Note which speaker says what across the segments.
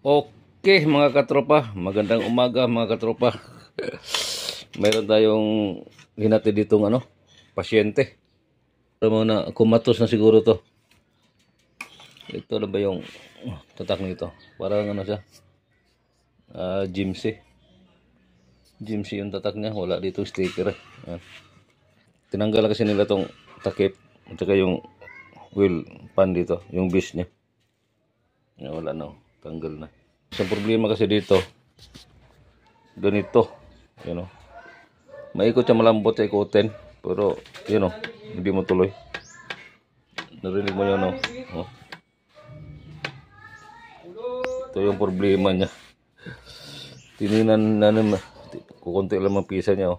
Speaker 1: Okay mga katropa, magandang umaga mga katropa. Mayroon tayong hinati ditong pasyente. Alam mo na kumatos na siguro to. Ito na ba yung tatak nito? Parang siya? Jimsy. Jimsy yung tatak niya, wala dito sticker. Tinanggal kasi nila tong takip at saka yung wheel pan dito, yung base niya. Wala na, tanggal na. Isang problema kasi dito, ganito, maikot siya, malambot sa ikutin, pero, hindi mo tuloy. Narinig mo yun, oh. Ito yung problema niya. Tininan na naman, kukunti lang ang pisa niya,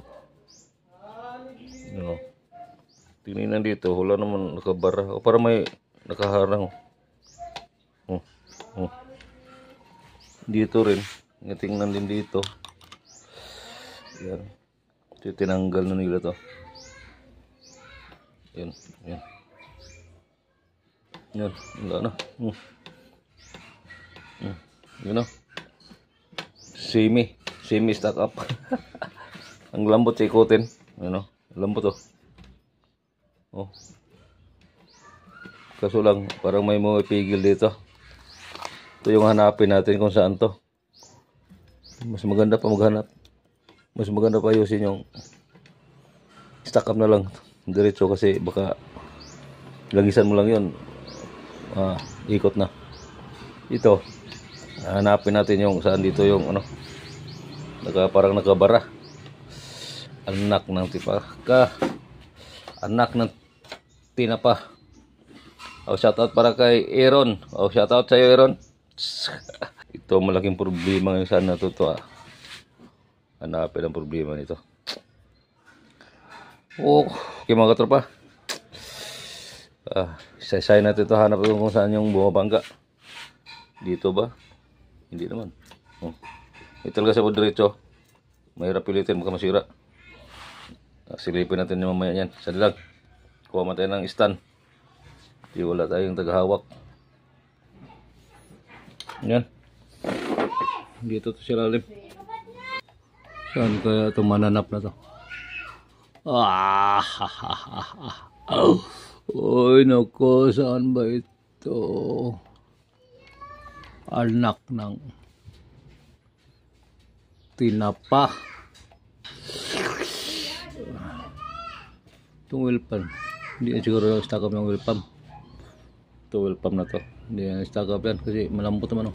Speaker 1: Tininan dito, wala naman nakabara, o para may nakaharang, Dito rin, tingnan din dito. Yan. Ito tinanggal na nila to. Yan. Yan, wala na. Yun o. Semi stack up. Ang lambot sa ikutin. Lambot o. Kaso lang, parang may pigil dito. Ito yung hanapin natin kung saan to. Mas maganda pa maghanap. Mas maganda pa ayusin yung stack up na lang diretso, kasi baka lagisan mo lang yun, ikot na. Ito hanapin natin yung saan dito yung parang nakabara. Anak ng tipaka, anak ng tinapa. Shoutout para kay Aaron. Shoutout sa iyo, Aaron. Ito malaking problema yung saan natuto. Hanapin ang problema nito. Okay mga katropa. Isa-isay natin ito. Hanap ko kung saan yung bumabangga. Dito ba? Hindi naman. Ito talaga sa diretso. Mahirap pilitin, baka masira. Silipin natin yung mamaya yan. Sa dilag. Kuha man tayo ng stand. Di wala tayong tagahawak. Yan. Dito to sa lalim. Saan kaya itong mananap na to? Uy, nako, saan ba ito? Anak ng tinapa. Itong wheel pan. Hindi siguro stack up ng wheel pan. Ito wheel pan na to. Hindi yan stack up yan kasi malambot naman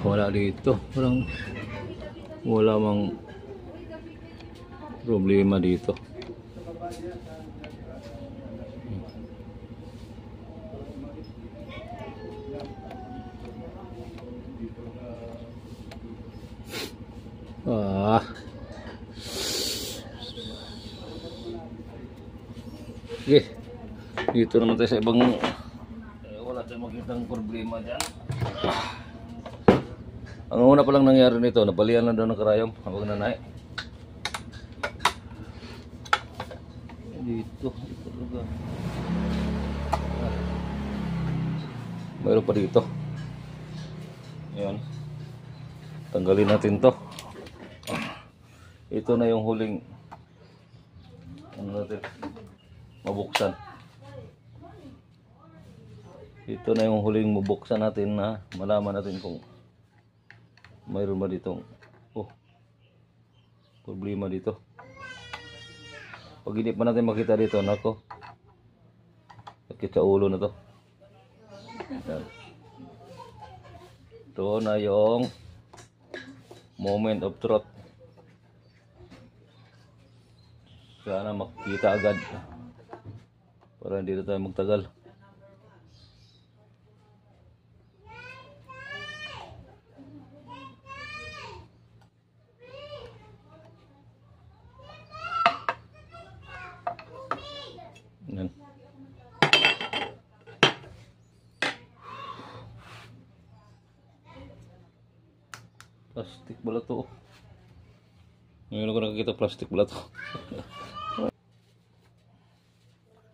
Speaker 1: wala dito. Parang wala mang problema dito. Okay. Dito naman tayo sa ibang wala tayong makitang problema dyan. Ang una palang nangyari nito, napalian lang daw ng karayom habang nanay. Dito talaga. Mayroon pa dito. Ayan. Tanggalin natin to. Ito na yung huling natin mabuksan. Ito na yung huling mabuksan natin na malaman natin kung mayroon ba ditong problema dito. Pag hindi pa natin makita dito, nako, sakit sa ulo na to. Ito na yung moment of truth. Sana makita agad para hindi na tayo magtagal. Yan. Plastic pala to. Ngayon ako nakakita plastic pala to.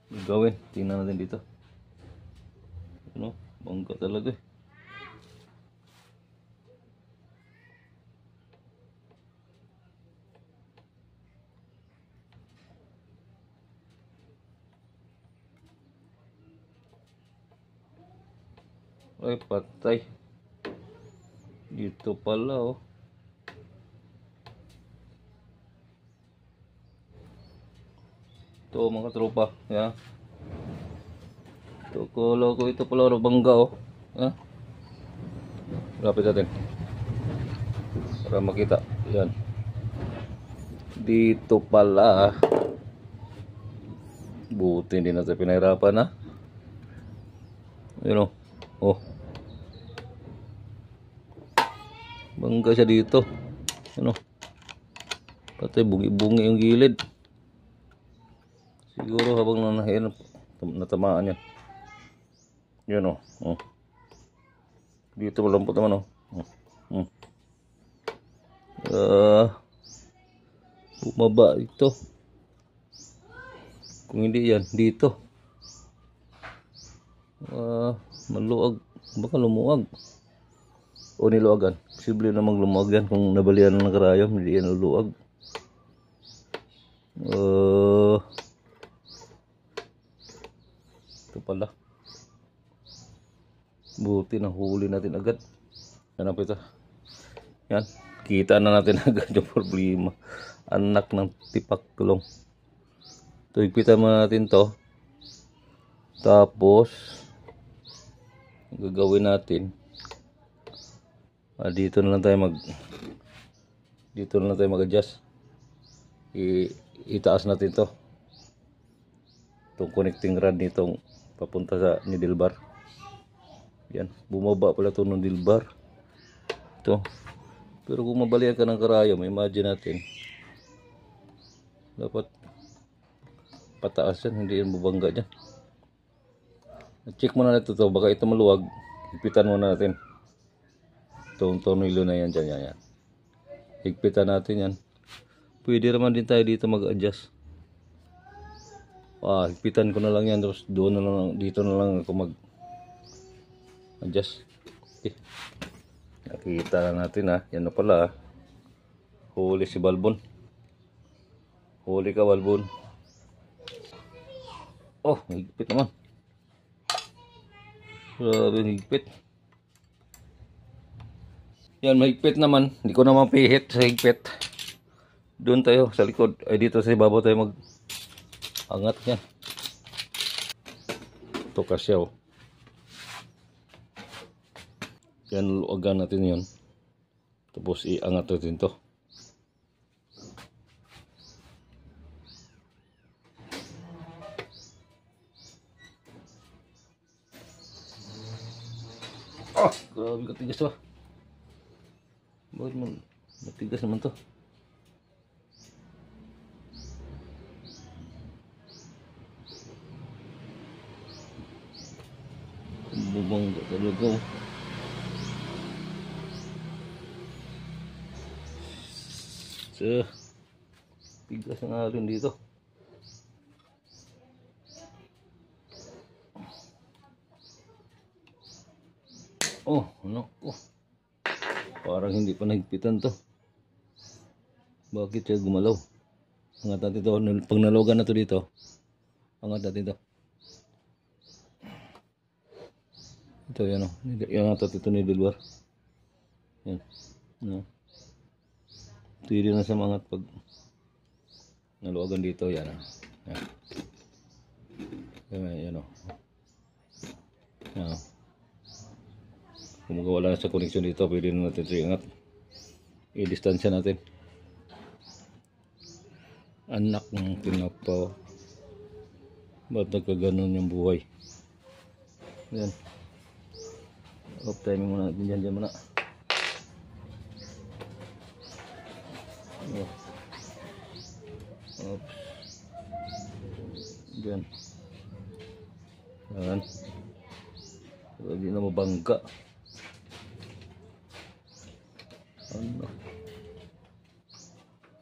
Speaker 1: gagawin. Tingnan natin dito. Ano? Bangga talaga eh. Ay, patay. Dito pala oh. Ito mga tropa. Ya. Ito ko ito pala bangga oh. Ha? Lapit natin. Para makita. Yan. Dito pala. Buti hindi natin pinahirapan ha. Yun oh. Oh. Bangga siya dito. Ano? Patay bungi-bungi yung gilid. Siguro habang nanahin natamaan yan. Yun oh. Oh. Dito malambot naman oh. Bumaba ito. Kung hindi yan, dito. Maluag. Baka lumuag. O niluagan. Posible namang lumuag yan kung nabalian ng karayom. Hindi yan luluag. Ito pala. Buti na huli natin agad. Yan po ito. Yan. Kita na natin agad yung problema. Anak ng tipak tulong. Ito, higpitan mo natin to. Tapos gagawin natin. Dito na lang tayo mag-adjust. Itaas natin to. Itong connecting rod nitong papunta sa needle bar. Yan, bumaba pala ito ng needle bar. Ito. Pero kung mabalian ka ng karayom, imagine natin. Dapat pataas yan, hindi yan bubangga dyan. Check muna natin ito, baka ito maluwag. Higpitan muna natin. Itong tornilyo na yan dyan, yan. Higpitan natin yan. Pwede naman din tayo dito mag-adjust. Higpitan ko na lang yan, tapos doon na lang, dito na lang ako mag-adjust. Okay. Nakikita na natin yan na pala huli si Balbon. Huli ka Balbon. Oh, higpit naman. Grabe higpit. Yan, mahigpit naman. Hindi ko naman pihit sa higpit. Doon tayo sa likod. Ay, dito sa ibabaw tayo mag-angat yan. Ito kasya oh. Yan, luagan natin yun. Tapos iangat natin to. Grabe katigas ba? Bakit man matigas naman to? Bubangga talaga oh. Tigas na nga rin dito. Oh, ano? Oh. Parang hindi pa nahigpitan to. Bakit siya gumalaw? Angat natin to. Pag nalogan na to dito, angat natin to. Ito yan o. Angat natin ito ni Dilwar. Yan. No. Pwede na sa mangat pag naluwagan dito. Yan o. Yan. Yan o. Yan o. Kung magawala na sa koneksyon dito, pwede na natin ito ingat. I-distansya natin. Anak ng pinapaw. Ba't nagkaganon yung buhay? Yan. Off timing muna natin dyan muna. Oops. Dyan. Yan. Pero hindi na mabangga. Ano?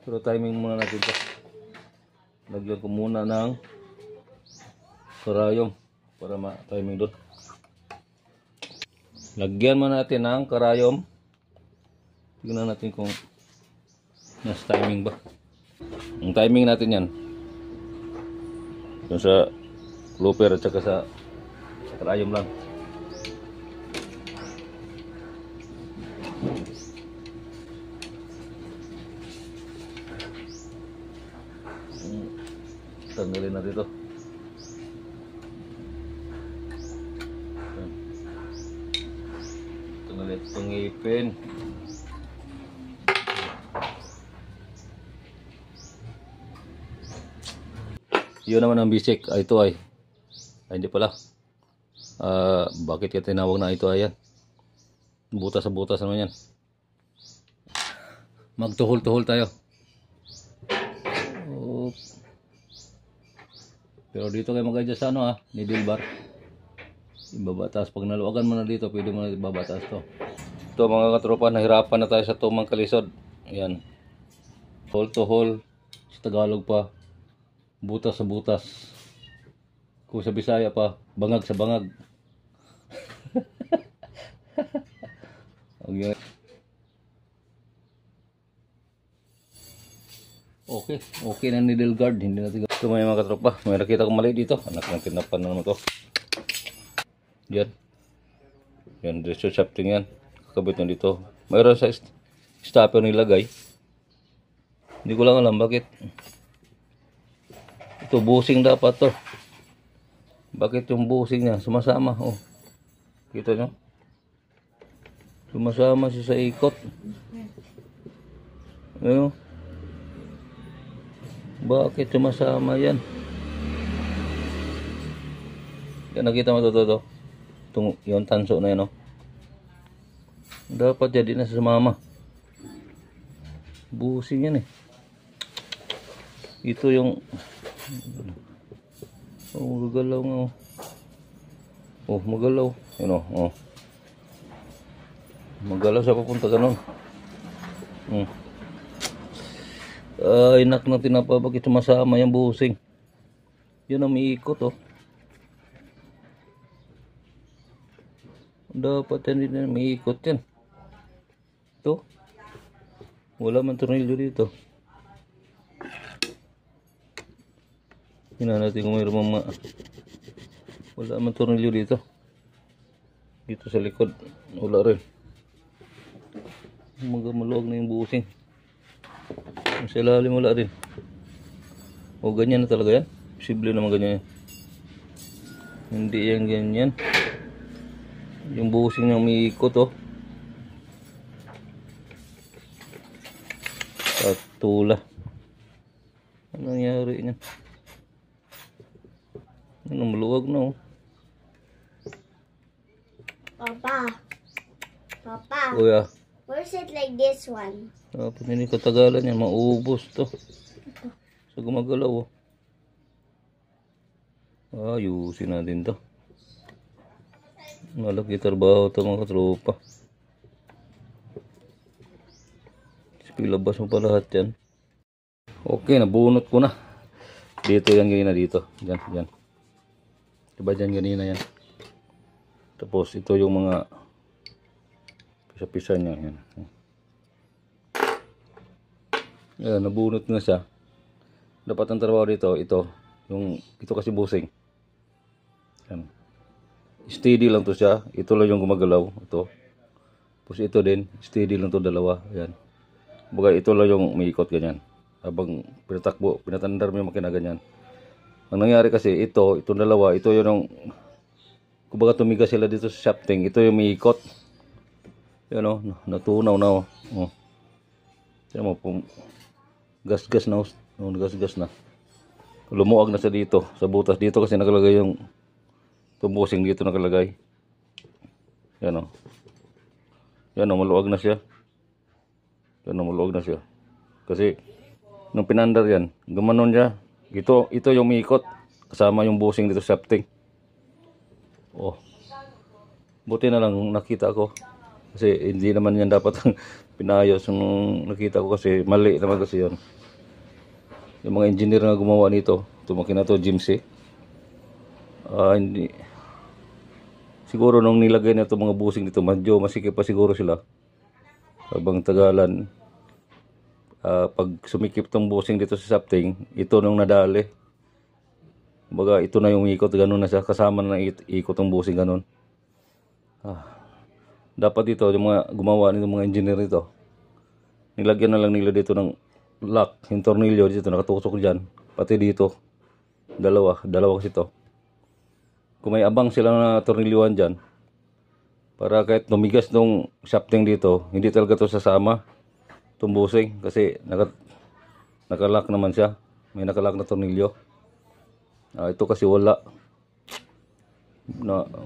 Speaker 1: Pero timing muna natin ito. Lagyan ko muna ng karayom para ma-timing doon. Lagyan mo natin ng karayom. Tignan natin kung nas timing ba. Ang timing natin yan yung sa looper at saka sa karayom lang. Tanggalin natin ito. Tanggalin itong ngipin. Yun naman ang bisik. Ito ay hindi pala. Bakit ka tinawag na ito ay yan? Butas sa butas naman yan. Magtuhol-tuhol tayo. Pero dito kayo mag-adjust sa ano needle bar. Ibabataas. Pag naluwagan mo na dito, pwede mo na ibabataas to. Ito mga katropa, nahirapan na tayo sa tumang kalisod. Ayan. Hole to hole. Sa Tagalog pa, butas sa butas. Kung sa Bisaya pa, bangag sa bangag. Okay. Okay na needle guard. Hindi natin. Ito mga katropa, may nakita kong mali dito. Anak ng tinapan na naman to. Yan. Yan, diretso shafting yan. Kakabit na dito. Mayroon sa stopper nilagay. Hindi ko lang alam bakit. Ito, busing dapat to. Bakit yung busing niya? Sumasama. Oh. Kita nyo? Sumasama siya sa ikot. Ayun. Bakit sumasama yan? Yan, nakita mo to. Yung tanso na yan, oh. Dapat jadi na sa mama. Busing yan eh. Ito yung magalaw nga, oh. Oh, magalaw. Yan, oh. Magalaw siya papunta ganun. Ay, nak na tinapa, bakit sumasama yung busing? Yun ang umiikot, oh. Dapat hindi na umiikot yan. Ito. Wala man tornilyo dito. Tingnan natin kung mayroon mga wala man tornilyo dito. Dito sa likod. Wala rin. Maluwag na yung busing. Sa ilalim wala rin. O ganyan na talaga yan. Posible naman ganyan yan. Hindi yan ganyan. Yung busing niya umiikot, oh. Patula. Ano nangyari niyan? Ano, maluwag na, oh.
Speaker 2: Papa.
Speaker 1: Kuya.
Speaker 2: Where's it like this one?
Speaker 1: Dapat hindi katagalan yan. Maubos to. Sa gumagalaw, oh. Ayusin natin to. Malaki trabaho ito mga katropa. Pilabas mo pa lahat yan. Okay, nabunot ko na. Dito yan ganina dito. Yan. Diba dyan ganina yan. Tapos ito yung mga pisa-pisa niya. Yan. Yan, nabunot na siya. Dapat ang trabaho dito, ito kasi busing. Yan. Steady lang to siya. Ito lang yung gumagalaw. Ito. Tapos ito din. Steady lang to dalawa. Ayan. Baga ito lang yung umiikot ganyan. Habang pinatakbo, pinatandar mo yung makina ganyan. Ang nangyari kasi itong dalawa. Ito yung kumbaga tumigas sila dito sa shafting. Ito yung umiikot. Yan o. Natunaw na o. Yan mo. Gas-gas na o. Gas-gas na. Lumuwag na sa dito. Sa butas dito kasi nakalagay yung tumbusing dito nakalagay. Yan o. Yan o, maluwag na siya. Yan o, maluwag na siya. Kasi, nung pinandar yan, gumanon siya. Ito yung umiikot. Kasama yung busing dito sa shafting. Oh. Buti na lang nakita ko. Kasi hindi naman yan dapat pinayos nung nakita ko kasi mali naman kasi yun. Yung mga engineer na gumawa nito, ito makina to, Jimsy. Hindi. Siguro nung nilagay na itong mga busing dito, medyo masikip pa siguro sila. Habang tagalan, pag sumikip tong busing dito sa sapting, ito nung nadali. Baga ito na yung ikot, ganun na siya. Kasama na ikot ng busing, ganun. Dapat dito, yung mga gumawa nito mga engineer dito, nilagyan na lang nila dito ng lock, yung tornilyo dito, nakatusok dyan. Pati dito, dalawa kasi ito. Kung may abang sila na tornilyuhan dyan, para kahit lumigas nung shafting dito, hindi talaga to sasama itong busing. Kasi nakalock naman siya. May nakalock na tornilyo. Ito kasi wala.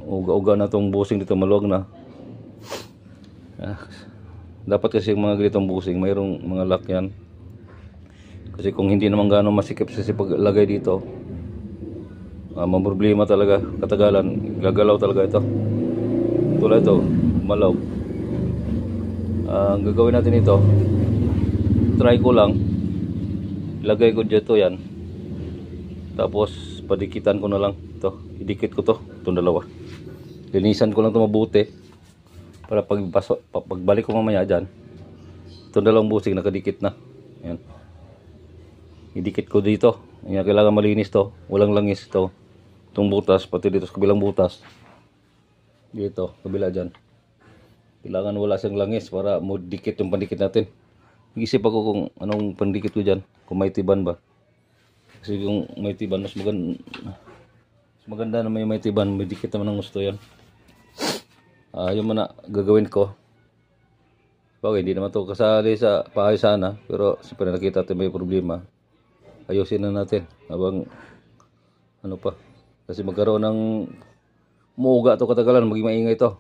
Speaker 1: Uga-uga na itong busing dito, maluwag na. Dapat kasi yung mga ganitong busing, mayroong mga lock yan. Kasi kung hindi naman gano'ng masikip sa paglagay dito, problema talaga, katagalan, gagalaw talaga ito. Tulad ito, malaw. Ang gagawin natin ito, try ko lang, ilagay ko dito yan. Tapos, padikitan ko na lang ito. Idikit ko to, itong dalawa. Linisan ko lang ito mabuti. Para pagbalik ko mamaya dyan, itong dalawang busing nakadikit na. Ayan. Idikit ko dito. Ayan, kailangan malinis to. Walang langis to. Itong butas, pati dito sa kabilang butas. Dito, kabila dyan. Kailangan wala siyang langis para dikit yung pandikit natin. Nag-isip ako kung anong pandikit ko dyan. Kung may tiban ba. Kasi kung may tiban, mas maganda na may tiban. May dikit naman ang gusto yan. Yung muna gagawin ko. Bagay, hindi naman to kasali sa paayos sana. Pero siyempre nakita natin may problema. Ayusin na natin. Habang ano pa. Kasi magkaroon ng muuga to katagalan. Maging maingay to.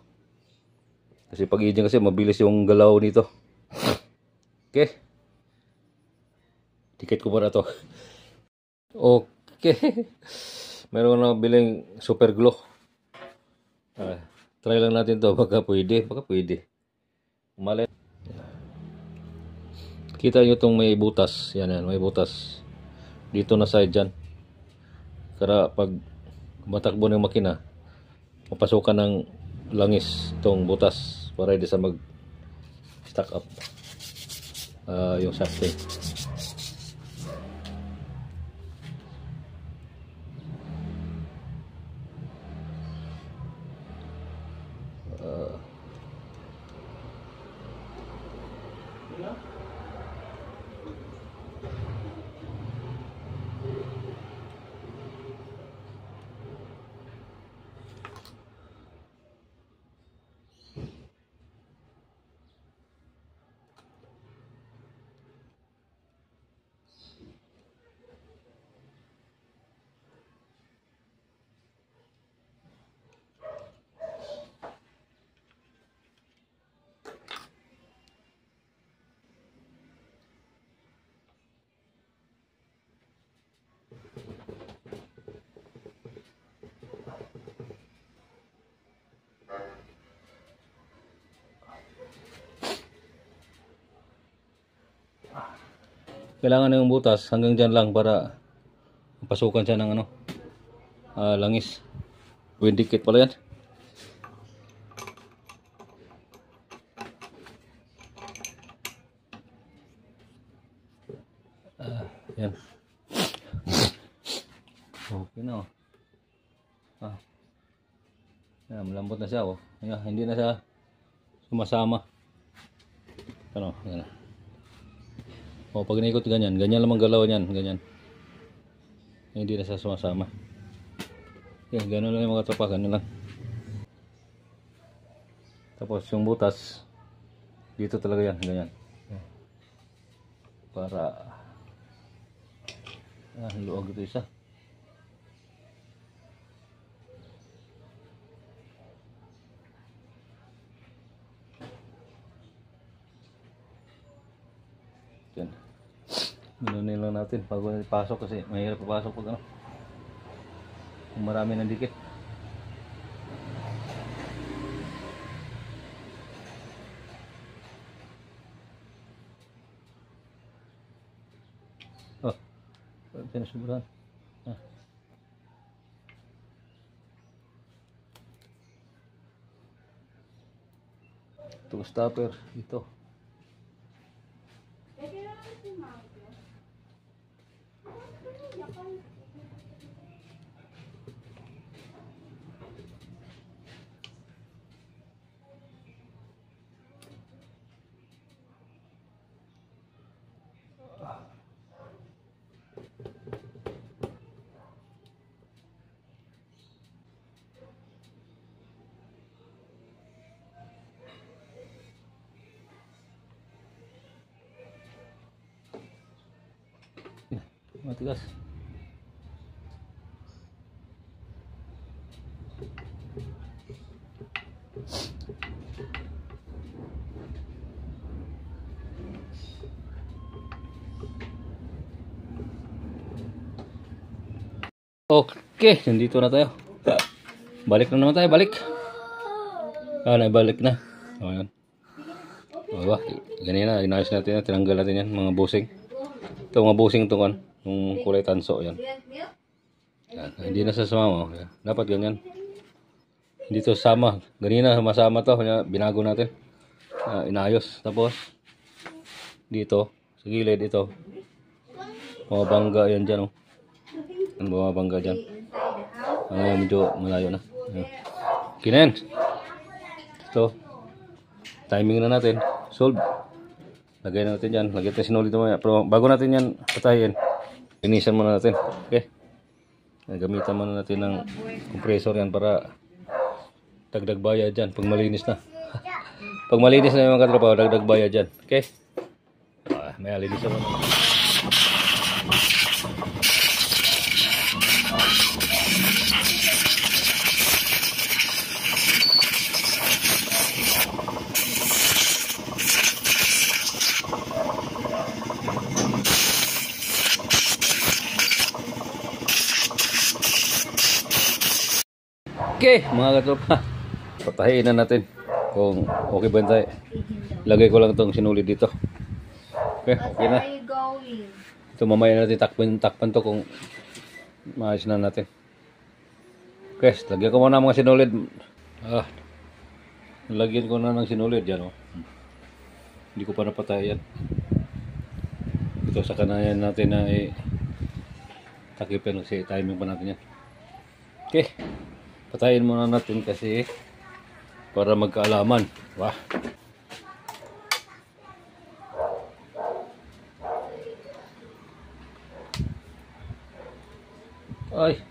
Speaker 1: Kasi pag i kasi mabilis yung galaw nito. Okay. Ticket ko para to. Okay. Meron na biling super glue. Try lang natin to. Baka pwede. Malay. Kita nyo itong may butas. Yan. May butas. Dito na side dyan. Kaya pag matakbo ng makina, mapasukan ng langis itong butas para hindi sa mag stack up yung shafting. Kailangan na yung butas hanggang dyan lang para pasukan siya ng langis. Windikit pala yan. Yan. Okay na. Yan, malambot na siya. Yan, hindi na siya sumasama. Yan. Pag naikot ganyan lang galaw niyan, ganyan. Hindi na siya sumasama. Yan, gano'n lang yung mga tropa, gano'n lang. Tapos yung butas, dito talaga yan, ganyan. Para luwag ito isa. Yan. Minunin lang natin bago ipasok kasi mahirap papasok pag kung marami ng dikit. Sinasuburan. Itong stopper ito. Matigas. Okay, nandito na tayo. Balik na naman tayo, balik. Naibalik na. O, yan. O, ba? Ganyan na, inayos natin yan. Tinanggal natin yan, mga busing. Ito, mga busing ito kan. Yung kulay tanso, yan. Yan. Hindi na sasama. O. Dapat ganyan. Hindi to sama. Ganina, masama to. Binago natin. Inayos. Tapos, dito, sa gilid, ito. Mga bangga yan dyan, o. Yan, mga bangga dyan. Medyo malayo na. Kinen. Ito. Timing na natin. Solve. Lagay na natin yan. Lagay natin sinulid naman. Pero bago natin yan patayin, linisan muna natin. Okay. Gamitan muna natin ng compressor yan para dagdag bayad dyan. Pag malinis na. Pag malinis na yung mga katrabaho, dagdag bayad dyan. Okay. May linisan muna. Okay, mga katropa, patahiin na natin kung okay ba tayo. Lagay ko lang itong sinulid dito. Okay, okay na. Ito mamaya natin takpan to kung maayos na natin. Okay, lagyan ko muna mga sinulid. Lagyan ko na ng sinulid yan. Oh. Hindi ko pa napatay yan. Ito sa kanayan natin na takipin kasi timing pa natin yan. Okay. Patayin muna natin kasi para magkaalaman. Wah. Ay.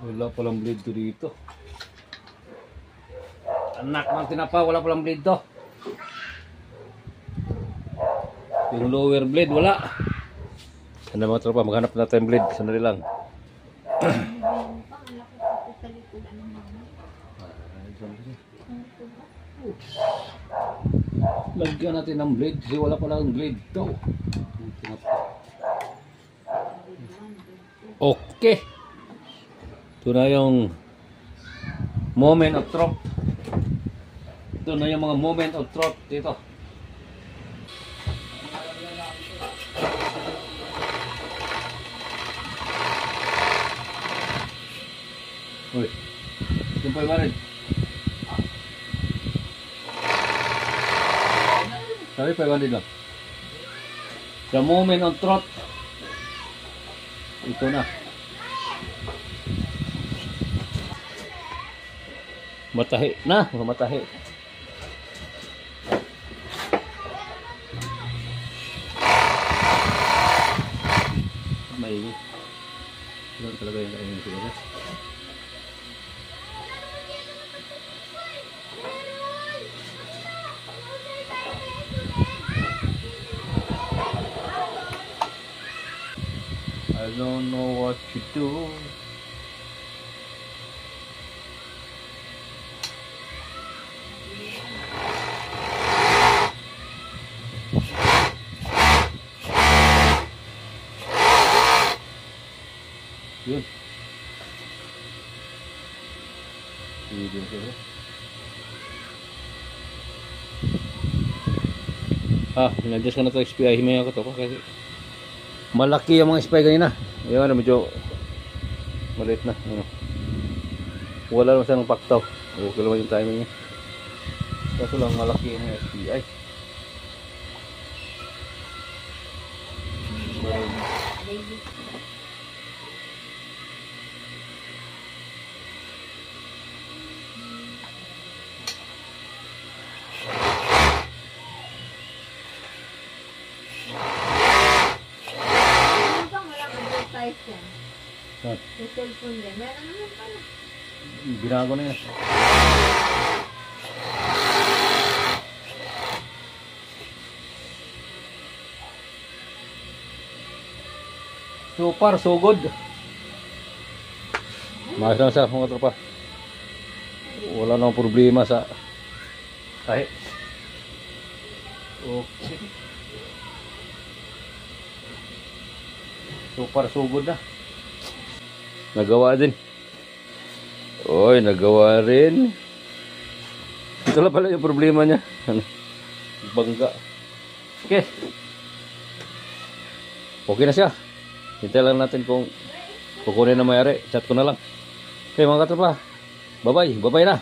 Speaker 1: Wala palang blade to dito. Anak ng tinapa, wala palang blade to. Yung lower blade, wala. Ano mga tropa, maghanap natin blade. Sandali lang. Lagyan natin ng blade kasi wala pala ng blade to. Okay. Ito na yung moment of truth. Ito na yung mga moment of truth dito. Uy, yung pa rin. Sabi pa rin lang. The moment of truth. Ito na. Matahi na, matahi. Maigi. Ito talaga yung kainin siguro. I don't know what to do. Yun. Video sila. Nag-adjust ka na ito XPI. Himaya ko ito kasi malaki yung mga SPI kanina. Ayun, medyo maliit na. Wala naman siya ng paktaw. Okay naman yung timing niya. Kaso lang malaki yung SPI.
Speaker 2: Ano bang walang advertise yan?
Speaker 1: Ah,
Speaker 2: Sa cellphone din. Meron naman pala.
Speaker 1: binago na yan. So far, so good. Maayos lang siya mga tropa. Wala nang problema sa kahit. Okay. So far, so good na. Nagawa din. Oy, nagawa rin. Ito lang pala yung problema niya. Ano? Bangga. Okay. Okay na siya. Hintay lang natin kung kukunin na mayari. Chat ko na lang. Okay mga katropa. Bye-bye. Bye-bye na.